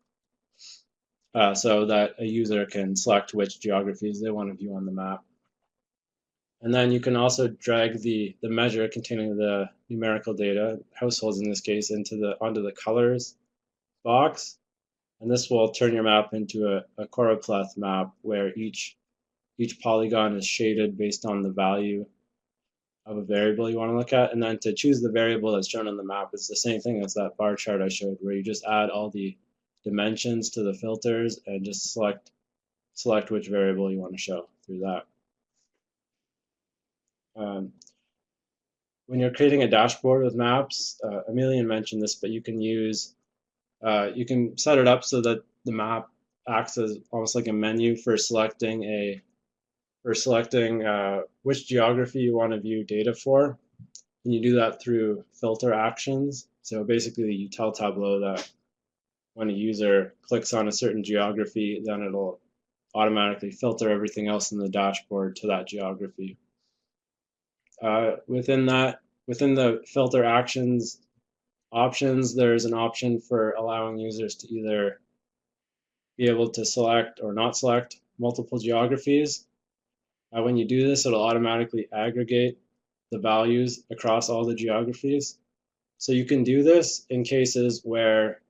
so that a user can select which geographies they want to view on the map. And then you can also drag the measure containing the numerical data, households in this case, onto the colors box. And this will turn your map into a choropleth map where each polygon is shaded based on the value of a variable you want to look at. And then to choose the variable that's shown on the map, it's the same thing as that bar chart I showed, where you just add all the dimensions to the filters and just select which variable you want to show through that. When you're creating a dashboard with maps, Emilian mentioned this, but you can set it up so that the map acts as almost like a menu for selecting which geography you want to view data for. And you do that through filter actions. So basically you tell Tableau that when a user clicks on a certain geography, then it'll automatically filter everything else in the dashboard to that geography. Within the filter actions options, there's an option for allowing users to either be able to select or not select multiple geographies. When you do this, it'll automatically aggregate the values across all the geographies. So you can do this in cases where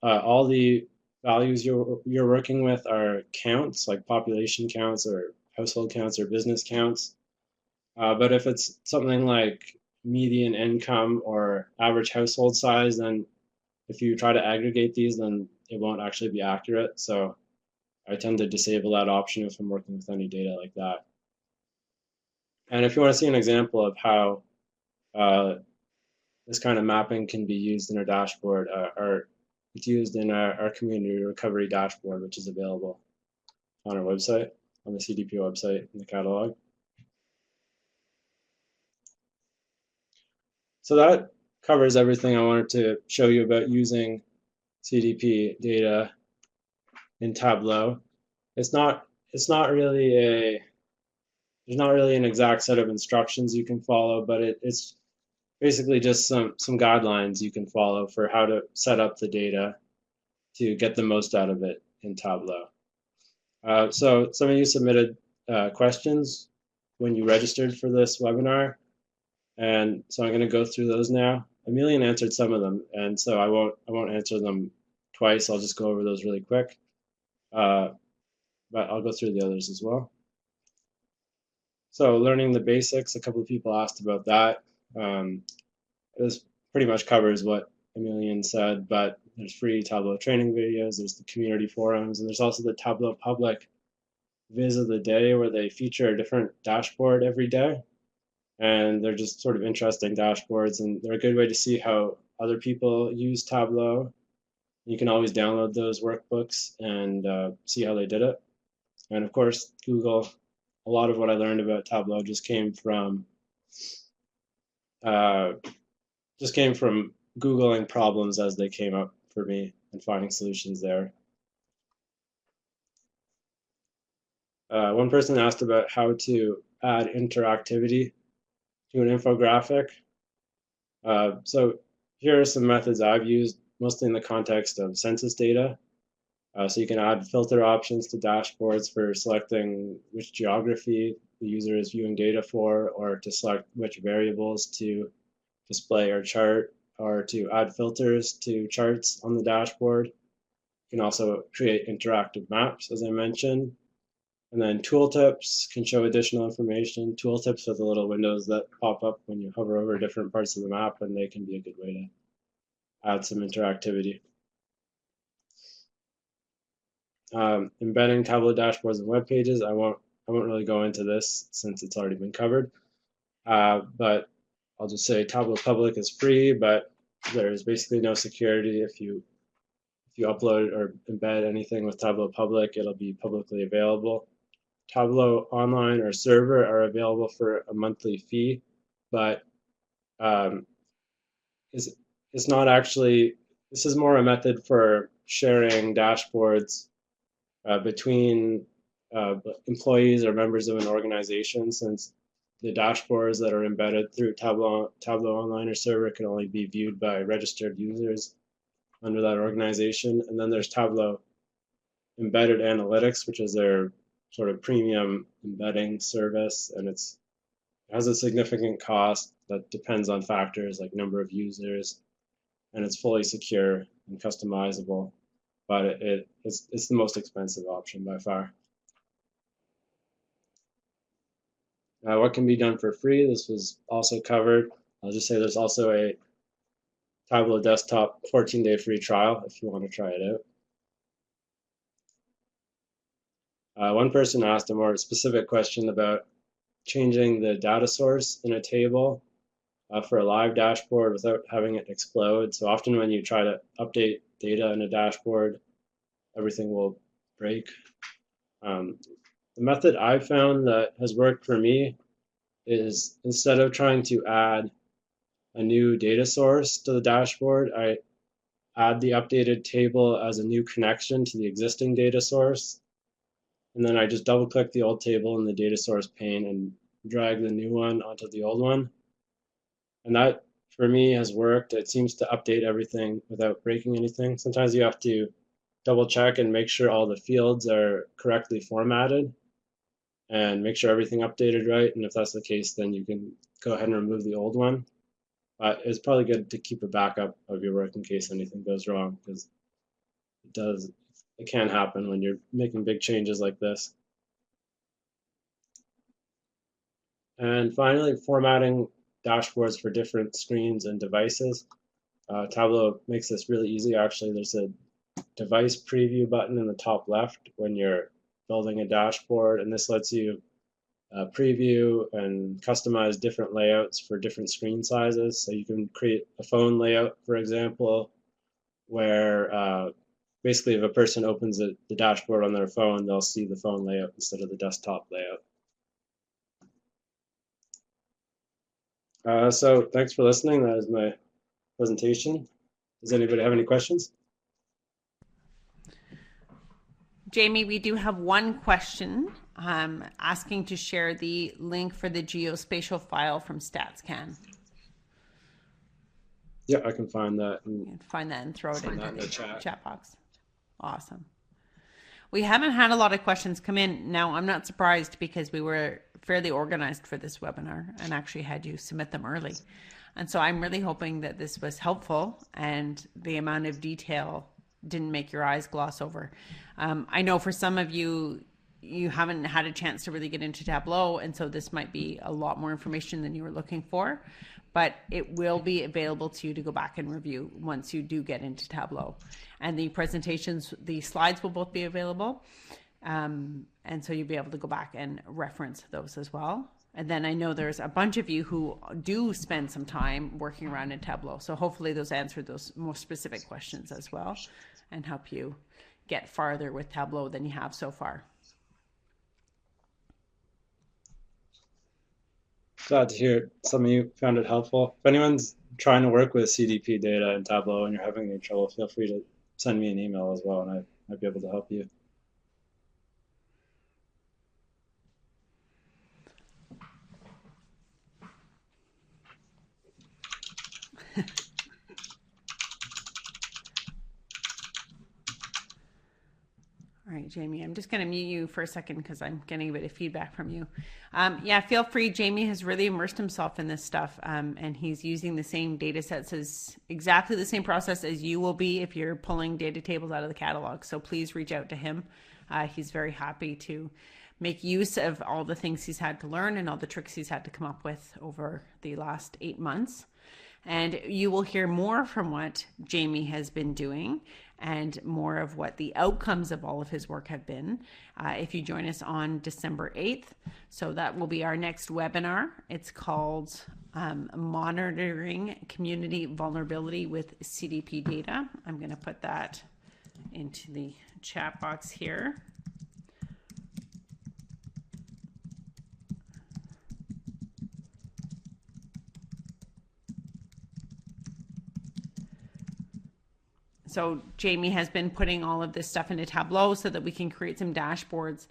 all the values you're working with are counts, like population counts or household counts or business counts. But if it's something like median income or average household size, then if you try to aggregate these, then it won't actually be accurate. So I tend to disable that option if I'm working with any data like that. And if you want to see an example of how this kind of mapping can be used in a dashboard, it's used in our community recovery dashboard, which is available on our website, on the CDP website in the catalog. So that covers everything I wanted to show you about using CDP data in Tableau. There's not really an exact set of instructions you can follow, but it's basically just some guidelines you can follow for how to set up the data to get the most out of it in Tableau. So some of you submitted questions when you registered for this webinar, and so I'm going to go through those now. Emilian answered some of them, and so I won't answer them twice. I'll just go over those really quick, but I'll go through the others as well. So learning the basics, a couple of people asked about that. This pretty much covers what Emilian said, but there's free Tableau training videos, there's the community forums, and there's also the Tableau public viz of the day where they feature a different dashboard every day. And they're just sort of interesting dashboards, and they're a good way to see how other people use Tableau. You can always download those workbooks and see how they did it. And of course, Google. A lot of what I learned about Tableau just came from Googling problems as they came up for me and finding solutions there. One person asked about how to add interactivity to an infographic. So here are some methods I've used, mostly in the context of census data. So you can add filter options to dashboards for selecting which geography the user is viewing data for, or to select which variables to display or chart, or to add filters to charts on the dashboard. You can also create interactive maps, as I mentioned. And then tooltips can show additional information. Tooltips are the little windows that pop up when you hover over different parts of the map, and they can be a good way to add some interactivity. Embedding Tableau dashboards and web pages. I won't really go into this since it's already been covered. But I'll just say Tableau Public is free, but there's basically no security. If you upload or embed anything with Tableau Public, it'll be publicly available. Tableau Online or Server are available for a monthly fee, but it's not actually, this is more a method for sharing dashboards between employees or members of an organization, since the dashboards that are embedded through Tableau Online or Server can only be viewed by registered users under that organization. And then there's Tableau Embedded Analytics, which is their sort of premium embedding service, and it has a significant cost that depends on factors like number of users, and it's fully secure and customizable, but it's the most expensive option by far. What can be done for free? This was also covered. I'll just say there's also a Tableau Desktop 14-day free trial if you want to try it out. One person asked a more specific question about changing the data source in a table for a live dashboard without having it explode. So often when you try to update data in a dashboard, everything will break. The method I've found that has worked for me is, instead of trying to add a new data source to the dashboard, I add the updated table as a new connection to the existing data source. And then I just double click the old table in the data source pane and drag the new one onto the old one. And that, for me, has worked. It seems to update everything without breaking anything. Sometimes you have to double check and make sure all the fields are correctly formatted and make sure everything updated right. And if that's the case, then you can go ahead and remove the old one. It's probably good to keep a backup of your work in case anything goes wrong, because it can happen when you're making big changes like this. And finally, formatting dashboards for different screens and devices. Tableau makes this really easy. Actually, there's a device preview button in the top left when you're building a dashboard, and this lets you preview and customize different layouts for different screen sizes. So you can create a phone layout, for example, where basically if a person opens the dashboard on their phone, they'll see the phone layout instead of the desktop layout. So thanks for listening. That is my presentation. Does anybody have any questions? Jamie, we do have one question asking to share the link for the geospatial file from StatsCan. Yeah, I can find that. And find that and throw it into the chat box. Awesome. We haven't had a lot of questions come in. Now, I'm not surprised because we were fairly organized for this webinar and actually had you submit them early. And so I'm really hoping that this was helpful and the amount of detail didn't make your eyes gloss over. I know for some of you, you haven't had a chance to really get into Tableau, and so this might be a lot more information than you were looking for, but it will be available to you to go back and review once you do get into Tableau. And the presentations, the slides will both be available, and so you'll be able to go back and reference those as well. And then I know there's a bunch of you who do spend some time working around in Tableau, so hopefully those answer those more specific questions as well and help you get farther with Tableau than you have so far. Glad to hear some of you found it helpful. If anyone's trying to work with CDP data in Tableau and you're having any trouble, feel free to send me an email as well, and I might be able to help you. All right, Jamie, I'm just going to mute you for a second because I'm getting a bit of feedback from you. Yeah, feel free. Jamie has really immersed himself in this stuff, and he's using the same data sets as exactly the same process as you will be if you're pulling data tables out of the catalog. So please reach out to him. He's very happy to make use of all the things he's had to learn and all the tricks he's had to come up with over the last 8 months. And you will hear more from what Jamie has been doing and more of what the outcomes of all of his work have been if you join us on December 8th. So that will be our next webinar. It's called Monitoring Community Vulnerability with CDP Data. I'm going to put that into the chat box here. So Jamie has been putting all of this stuff into Tableau so that we can create some dashboards,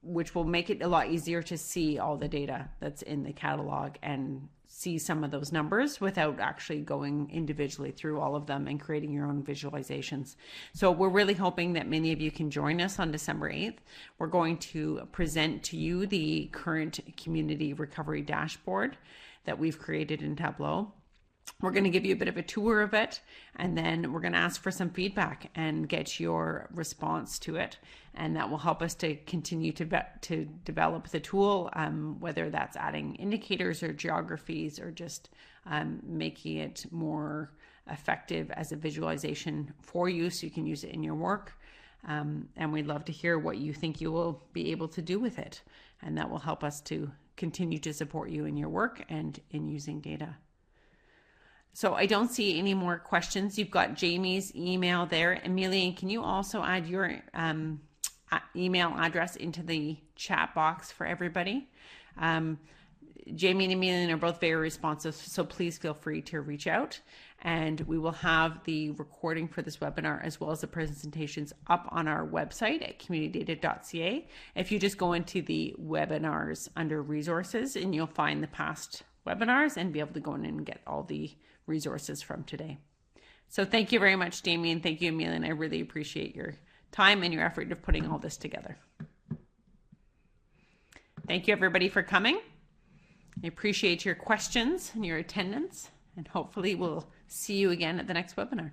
which will make it a lot easier to see all the data that's in the catalog and see some of those numbers without actually going individually through all of them and creating your own visualizations. So we're really hoping that many of you can join us on December 8th. We're going to present to you the current community recovery dashboard that we've created in Tableau. We're going to give you a bit of a tour of it, and then we're going to ask for some feedback and get your response to it. And that will help us to continue to develop the tool, whether that's adding indicators or geographies or just making it more effective as a visualization for you so you can use it in your work. And we'd love to hear what you think you will be able to do with it. And that will help us to continue to support you in your work and in using data. So I don't see any more questions. You've got Jamie's email there. Emilian, can you also add your email address into the chat box for everybody? Jamie and Emilian are both very responsive, so please feel free to reach out. And we will have the recording for this webinar as well as the presentations up on our website at communitydata.ca. If you just go into the webinars under resources, and you'll find the past webinars and be able to go in and get all the resources from today. So thank you very much, Jamie, and thank you, Emilian. I really appreciate your time and your effort of putting all this together. Thank you, everybody, for coming. I appreciate your questions and your attendance, and hopefully we'll see you again at the next webinar.